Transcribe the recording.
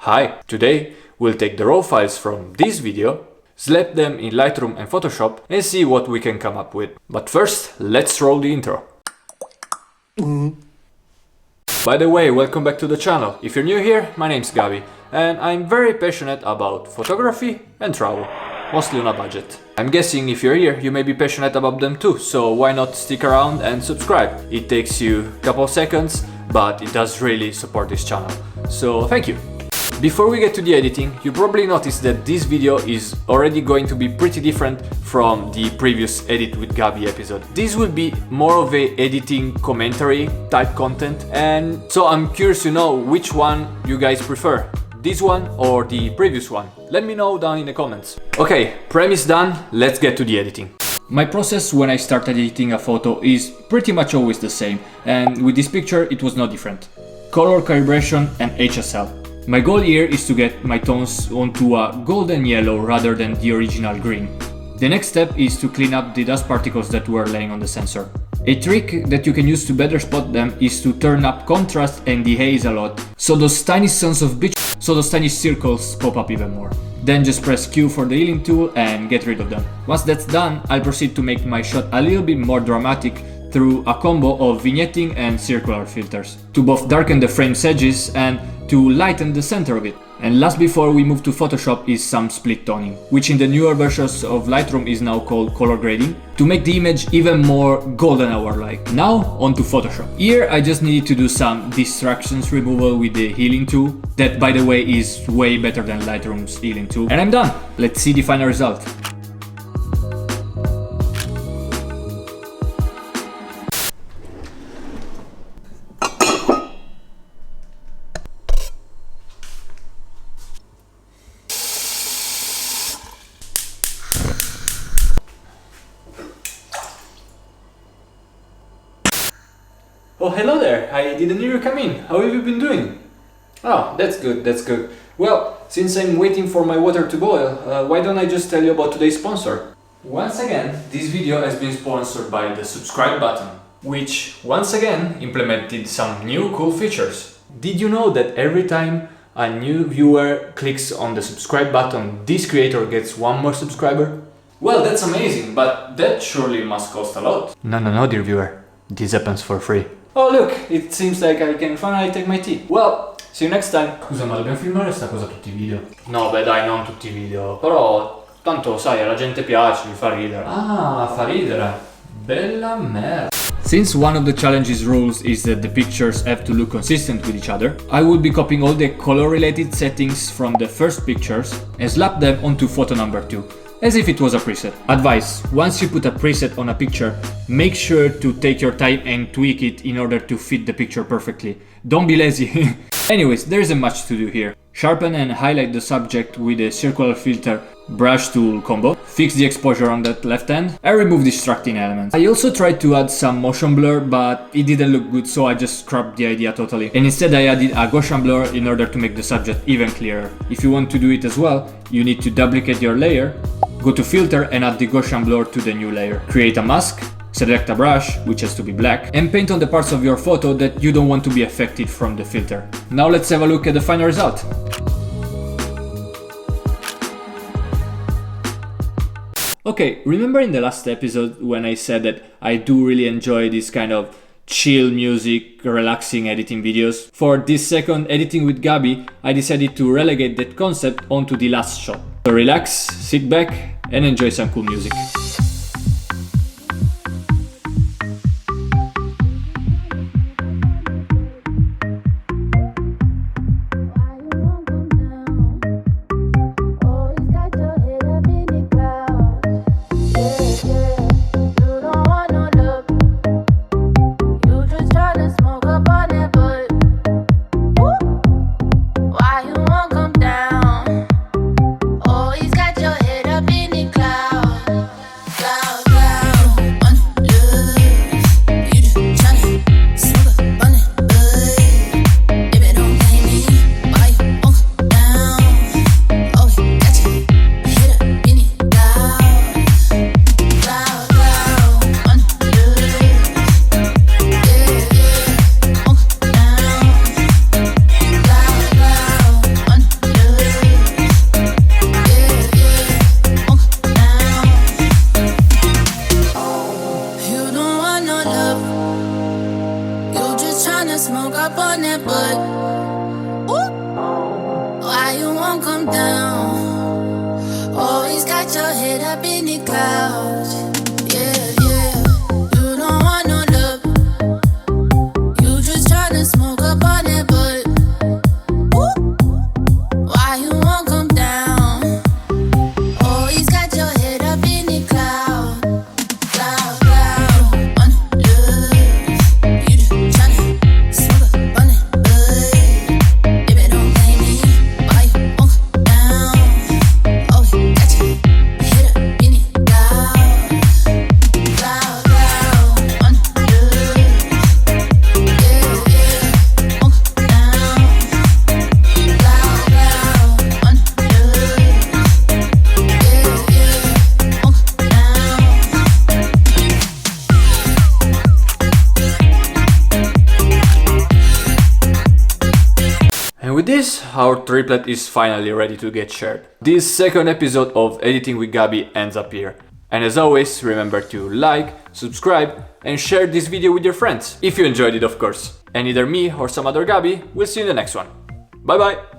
Hi, today we'll take the raw files from this video, slap them in Lightroom and Photoshop and see what we can come up with. But first, let's roll the intro. By the way, welcome back to the channel. If you're new here, my name's Gabi and I'm very passionate about photography and travel, mostly on a budget. I'm guessing if you're here, you may be passionate about them too, so why not stick around and subscribe? It takes you a couple seconds, but it does really support this channel, so thank you. Before we get to the editing, you probably noticed that this video is already going to be pretty different from the previous Edit with Gabi episode. This will be more of a editing commentary type content, and so I'm curious to know which one you guys prefer, this one or the previous one. Let me know down in the comments. Okay, premise done, let's get to the editing. My process when I start editing a photo is pretty much always the same, and with this picture it was no different. Color calibration and HSL. My goal here is to get my tones onto a golden yellow rather than the original green. The next step is to clean up the dust particles that were laying on the sensor. A trick that you can use to better spot them is to turn up contrast and dehaze a lot, so those tiny tiny circles pop up even more. Then just press Q for the healing tool and get rid of them. Once that's done, I'll proceed to make my shot a little bit more dramatic through a combo of vignetting and circular filters, to both darken the frame's edges and to lighten the center of it. And last before we move to Photoshop is some split toning, which in the newer versions of Lightroom is now called color grading, to make the image even more golden hour-like. Now on to Photoshop. Here I just needed to do some distractions removal with the healing tool, that by the way is way better than Lightroom's healing tool. And I'm done! Let's see the final result. Oh, hello there! I didn't hear you come in. How have you been doing? Oh, that's good, that's good. Well, since I'm waiting for my water to boil, why don't I just tell you about today's sponsor? Once again, this video has been sponsored by the subscribe button, which once again implemented some new cool features. Did you know that every time a new viewer clicks on the subscribe button, this creator gets one more subscriber? Well, that's amazing, but that surely must cost a lot. No, dear viewer. This happens for free. Oh look, it seems like I can finally take my tea. Well, see you next time. Scusa, ma dobbiamo filmare sta cosa tutti i video? No, beh dai, non tutti i video. Però, tanto sai, alla gente piace, mi fa ridere. Ah, fa ridere. Bella merda. Since one of the challenge's rules is that the pictures have to look consistent with each other, I will be copying all the color-related settings from the first pictures and slap them onto photo number 2. As if it was a preset. Advice: once you put a preset on a picture, make sure to take your time and tweak it in order to fit the picture perfectly. Don't be lazy. Anyways, there isn't much to do here. Sharpen and highlight the subject with a circular filter brush tool combo. Fix the exposure on that left hand and remove distracting elements. I also tried to add some motion blur, but it didn't look good, so I just scrapped the idea totally. And instead I added a Gaussian blur in order to make the subject even clearer. If you want to do it as well, you need to duplicate your layer, go to filter and add the Gaussian blur to the new layer. Create a mask, select a brush, which has to be black, and paint on the parts of your photo that you don't want to be affected from the filter. Now let's have a look at the final result. Okay, remember in the last episode when I said that I do really enjoy this kind of chill music, relaxing editing videos? For this second Editing with Gabi, I decided to relegate that concept onto the last shot. So relax, sit back and enjoy some cool music. won't come down. Always got your head up in the clouds. Yeah, yeah. You don't want no love. You just tryna smoke up on that butt. Why you won't come down? Always got your head up in the cloud. Cloud, cloud. On love. You just tryna smoke up on that butt. Baby, don't blame me. Why you won't come down? Always got your head up in the cloud. Cloud, cloud. On love. Yeah, yeah. Won't come down. Cloud, cloud. On love. Yeah, yeah. Won't come down. And with this, our triplet is finally ready to get shared. This second episode of Editing with Gabi ends up here. And as always, remember to like, subscribe, and share this video with your friends, if you enjoyed it of course. And either me or some other Gabi will see you in the next one. Bye bye!